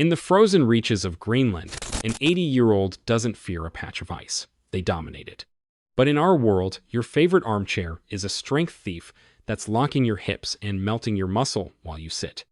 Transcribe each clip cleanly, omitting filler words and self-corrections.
In the frozen reaches of Greenland, an 80-year-old doesn't fear a patch of ice. They dominate it. But in our world, your favorite armchair is a strength thief that's locking your hips and melting your muscle while you sit.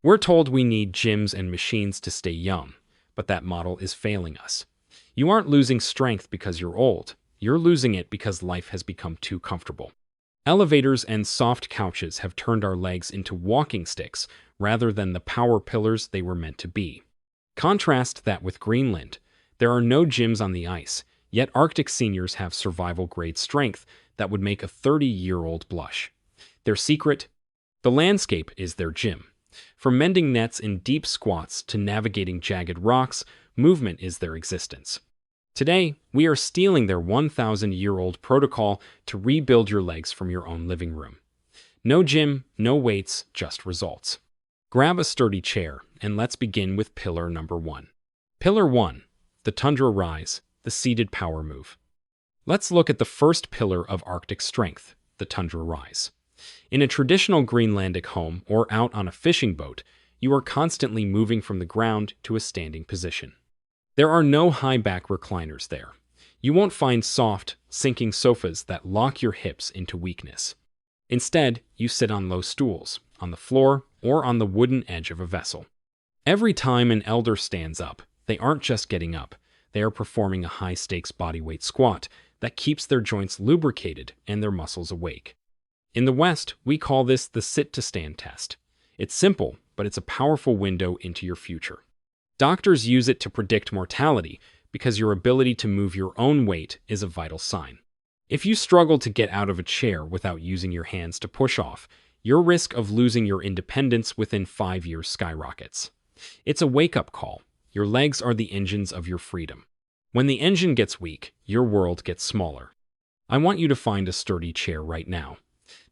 We're told we need gyms and machines to stay young, but that model is failing us. You aren't losing strength because you're old. You're losing it because life has become too comfortable. Elevators and soft couches have turned our legs into walking sticks rather than the power pillars they were meant to be. Contrast that with Greenland. There are no gyms on the ice, yet Arctic seniors have survival-grade strength that would make a 30-year-old blush. Their secret? The landscape is their gym. From mending nets in deep squats to navigating jagged rocks, movement is their existence. Today, we are stealing their 1,000-year-old protocol to rebuild your legs from your own living room. No gym, no weights, just results. Grab a sturdy chair, and let's begin with pillar number 1. Pillar 1, the Tundra Rise, the seated power move. Let's look at the first pillar of Arctic strength, the Tundra Rise. In a traditional Greenlandic home or out on a fishing boat, you are constantly moving from the ground to a standing position. There are no high-back recliners there. You won't find soft, sinking sofas that lock your hips into weakness. Instead, you sit on low stools, on the floor, or on the wooden edge of a vessel. Every time an elder stands up, they aren't just getting up, they are performing a high-stakes bodyweight squat that keeps their joints lubricated and their muscles awake. In the West, we call this the sit-to-stand test. It's simple, but it's a powerful window into your future. Doctors use it to predict mortality because your ability to move your own weight is a vital sign. If you struggle to get out of a chair without using your hands to push off, your risk of losing your independence within 5 years skyrockets. It's a wake-up call. Your legs are the engines of your freedom. When the engine gets weak, your world gets smaller. I want you to find a sturdy chair right now.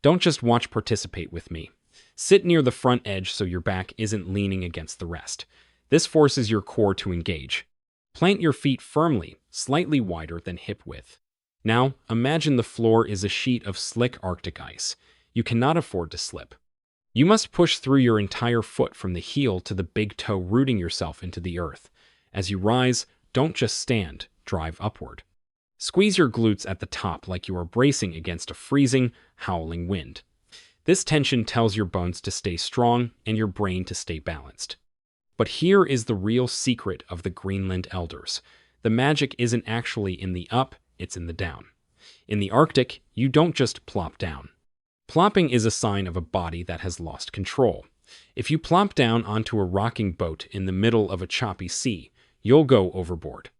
Don't just watch, participate with me. Sit near the front edge so your back isn't leaning against the rest. This forces your core to engage. Plant your feet firmly, slightly wider than hip width. Now, imagine the floor is a sheet of slick Arctic ice. You cannot afford to slip. You must push through your entire foot from the heel to the big toe, rooting yourself into the earth. As you rise, don't just stand, drive upward. Squeeze your glutes at the top like you are bracing against a freezing, howling wind. This tension tells your bones to stay strong and your brain to stay balanced. But here is the real secret of the Greenland elders. The magic isn't actually in the up, it's in the down. In the Arctic, you don't just plop down. Plopping is a sign of a body that has lost control. If you plop down onto a rocking boat in the middle of a choppy sea, you'll go overboard.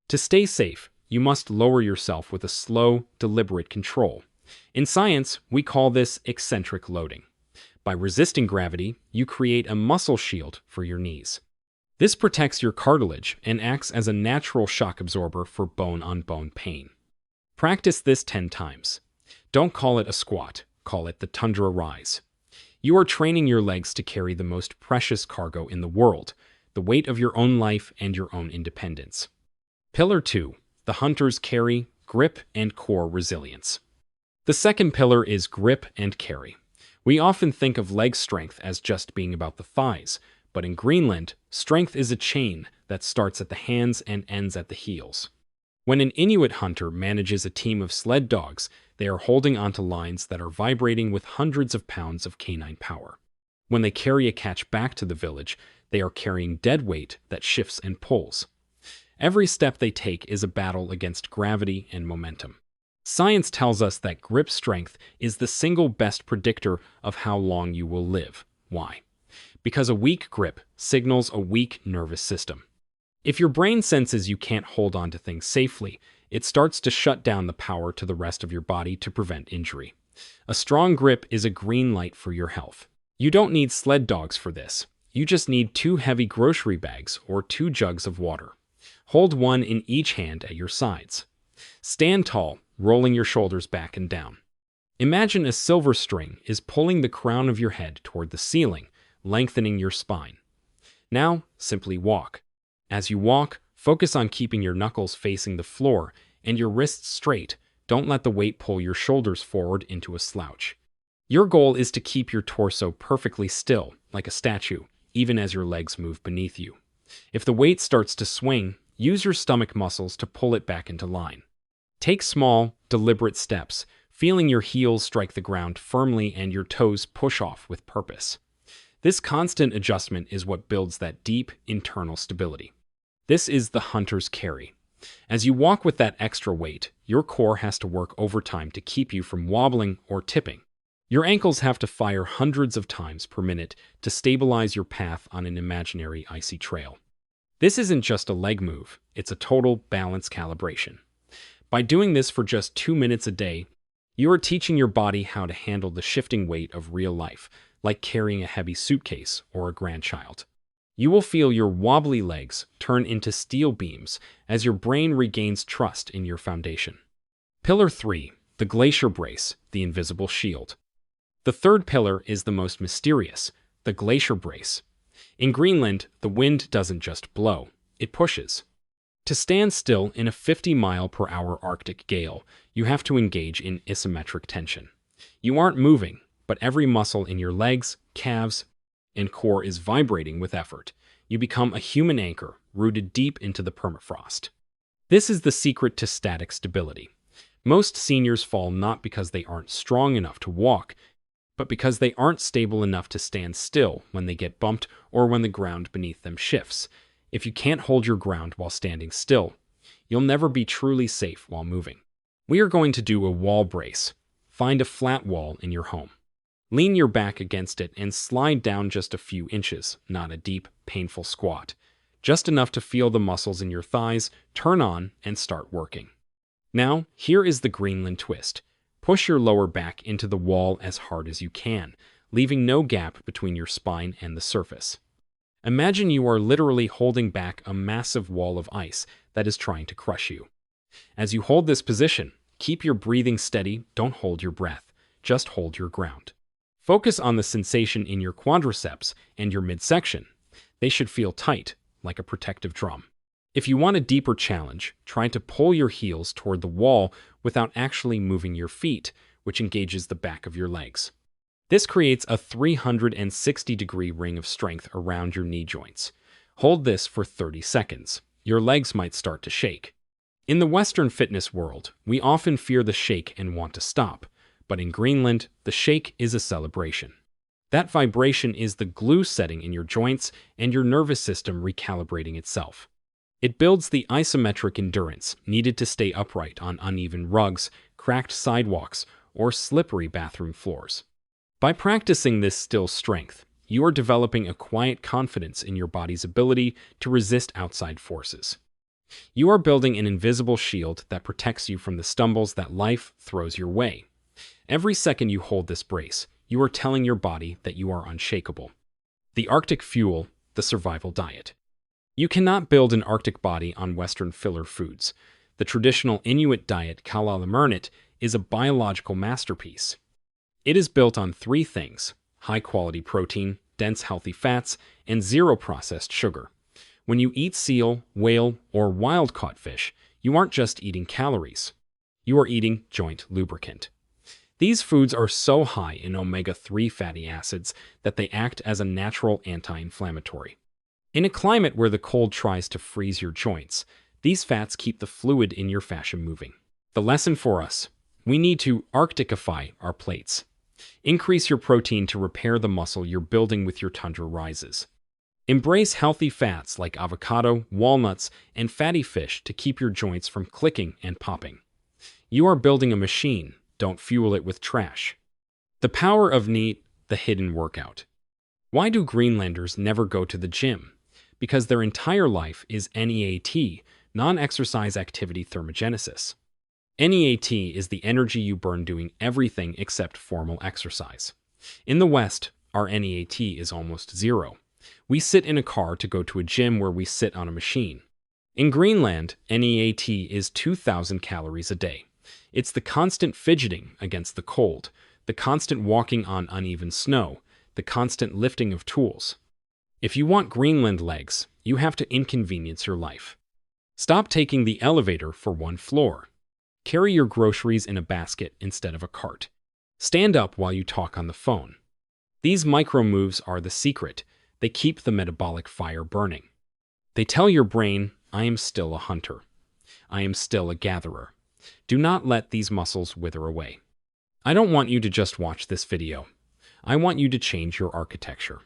To stay safe, you must lower yourself with a slow, deliberate control. In science, we call this eccentric loading. By resisting gravity, you create a muscle shield for your knees. This protects your cartilage and acts as a natural shock absorber for bone-on-bone pain. Practice this 10 times. Don't call it a squat, call it the Tundra Rise. You are training your legs to carry the most precious cargo in the world, the weight of your own life and your own independence. Pillar 2. The hunters carry, grip, and core resilience. The second pillar is grip and carry. We often think of leg strength as just being about the thighs, but in Greenland, strength is a chain that starts at the hands and ends at the heels. When an Inuit hunter manages a team of sled dogs, they are holding onto lines that are vibrating with hundreds of pounds of canine power. When they carry a catch back to the village, they are carrying dead weight that shifts and pulls. Every step they take is a battle against gravity and momentum. Science tells us that grip strength is the single best predictor of how long you will live. Why? Because a weak grip signals a weak nervous system. If your brain senses you can't hold on to things safely, it starts to shut down the power to the rest of your body to prevent injury. A strong grip is a green light for your health. You don't need sled dogs for this. You just need 2 heavy grocery bags or 2 jugs of water. Hold one in each hand at your sides. Stand tall, rolling your shoulders back and down. Imagine a silver string is pulling the crown of your head toward the ceiling, lengthening your spine. Now, simply walk. As you walk, focus on keeping your knuckles facing the floor and your wrists straight. Don't let the weight pull your shoulders forward into a slouch. Your goal is to keep your torso perfectly still, like a statue, even as your legs move beneath you. If the weight starts to swing, use your stomach muscles to pull it back into line. Take small, deliberate steps, feeling your heels strike the ground firmly and your toes push off with purpose. This constant adjustment is what builds that deep, internal stability. This is the hunter's carry. As you walk with that extra weight, your core has to work overtime to keep you from wobbling or tipping. Your ankles have to fire hundreds of times per minute to stabilize your path on an imaginary icy trail. This isn't just a leg move, it's a total balance calibration. By doing this for just 2 minutes a day, you are teaching your body how to handle the shifting weight of real life, like carrying a heavy suitcase or a grandchild. You will feel your wobbly legs turn into steel beams as your brain regains trust in your foundation. Pillar 3. The Glacier Brace, the invisible shield. The third pillar is the most mysterious, the Glacier Brace. In Greenland, the wind doesn't just blow, it pushes. To stand still in a 50-mile-per-hour Arctic gale, you have to engage in isometric tension. You aren't moving, but every muscle in your legs, calves, and core is vibrating with effort. You become a human anchor, rooted deep into the permafrost. This is the secret to static stability. Most seniors fall not because they aren't strong enough to walk, but because they aren't stable enough to stand still when they get bumped or when the ground beneath them shifts. If you can't hold your ground while standing still, you'll never be truly safe while moving. We are going to do a wall brace. Find a flat wall in your home. Lean your back against it and slide down just a few inches, not a deep, painful squat. Just enough to feel the muscles in your thighs turn on and start working. Now, here is the Greenland twist. Push your lower back into the wall as hard as you can, leaving no gap between your spine and the surface. Imagine you are literally holding back a massive wall of ice that is trying to crush you. As you hold this position, keep your breathing steady, don't hold your breath, just hold your ground. Focus on the sensation in your quadriceps and your midsection. They should feel tight, like a protective drum. If you want a deeper challenge, try to pull your heels toward the wall without actually moving your feet, which engages the back of your legs. This creates a 360-degree ring of strength around your knee joints. Hold this for 30 seconds. Your legs might start to shake. In the Western fitness world, we often fear the shake and want to stop. But in Greenland, the shake is a celebration. That vibration is the glue setting in your joints and your nervous system recalibrating itself. It builds the isometric endurance needed to stay upright on uneven rugs, cracked sidewalks, or slippery bathroom floors. By practicing this still strength, you are developing a quiet confidence in your body's ability to resist outside forces. You are building an invisible shield that protects you from the stumbles that life throws your way. Every second you hold this brace, you are telling your body that you are unshakable. The Arctic fuel, the survival diet. You cannot build an Arctic body on Western filler foods. The traditional Inuit diet, Kalalemernit, is a biological masterpiece. It is built on 3 things: high-quality protein, dense healthy fats, and zero processed sugar. When you eat seal, whale, or wild-caught fish, you aren't just eating calories. You are eating joint lubricant. These foods are so high in omega-3 fatty acids that they act as a natural anti-inflammatory. In a climate where the cold tries to freeze your joints, these fats keep the fluid in your fascia moving. The lesson for us: we need to Arcticify our plates. Increase your protein to repair the muscle you're building with your Tundra rises. Embrace healthy fats like avocado, walnuts, and fatty fish to keep your joints from clicking and popping. You are building a machine. Don't fuel it with trash. The power of NEAT, the hidden workout. Why do Greenlanders never go to the gym? Because their entire life is NEAT, non-exercise activity thermogenesis. NEAT is the energy you burn doing everything except formal exercise. In the West, our NEAT is almost zero. We sit in a car to go to a gym where we sit on a machine. In Greenland, NEAT is 2,000 calories a day. It's the constant fidgeting against the cold, the constant walking on uneven snow, the constant lifting of tools. If you want Greenland legs, you have to inconvenience your life. Stop taking the elevator for 1 floor. Carry your groceries in a basket instead of a cart. Stand up while you talk on the phone. These micro moves are the secret. They keep the metabolic fire burning. They tell your brain, I am still a hunter. I am still a gatherer. Do not let these muscles wither away. I don't want you to just watch this video. I want you to change your architecture.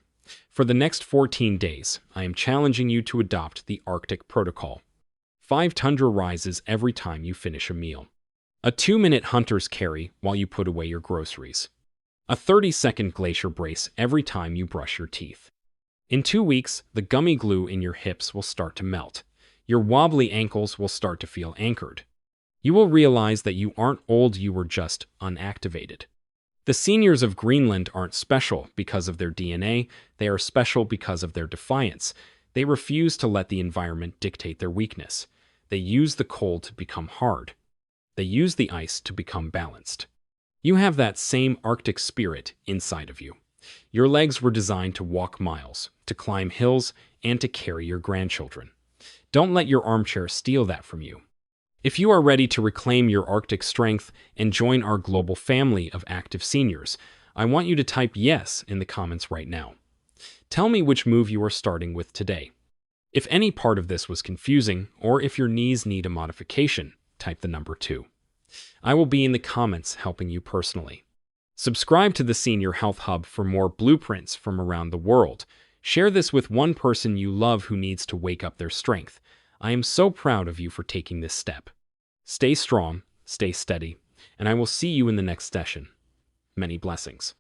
For the next 14 days, I am challenging you to adopt the Arctic Protocol. 5 Tundra rises every time you finish a meal. A 2-minute hunter's carry while you put away your groceries. A 30-second glacier brace every time you brush your teeth. In 2 weeks, the gummy glue in your hips will start to melt. Your wobbly ankles will start to feel anchored. You will realize that you aren't old, you were just unactivated. The seniors of Greenland aren't special because of their DNA, they are special because of their defiance. They refuse to let the environment dictate their weakness. They use the cold to become hard. They use the ice to become balanced. You have that same Arctic spirit inside of you. Your legs were designed to walk miles, to climb hills, and to carry your grandchildren. Don't let your armchair steal that from you. If you are ready to reclaim your Arctic strength and join our global family of active seniors, I want you to type yes in the comments right now. Tell me which move you are starting with today. If any part of this was confusing, or if your knees need a modification, type the number 2. I will be in the comments helping you personally. Subscribe to the Senior Health Hub for more blueprints from around the world. Share this with one person you love who needs to wake up their strength. I am so proud of you for taking this step. Stay strong, stay steady, and I will see you in the next session. Many blessings.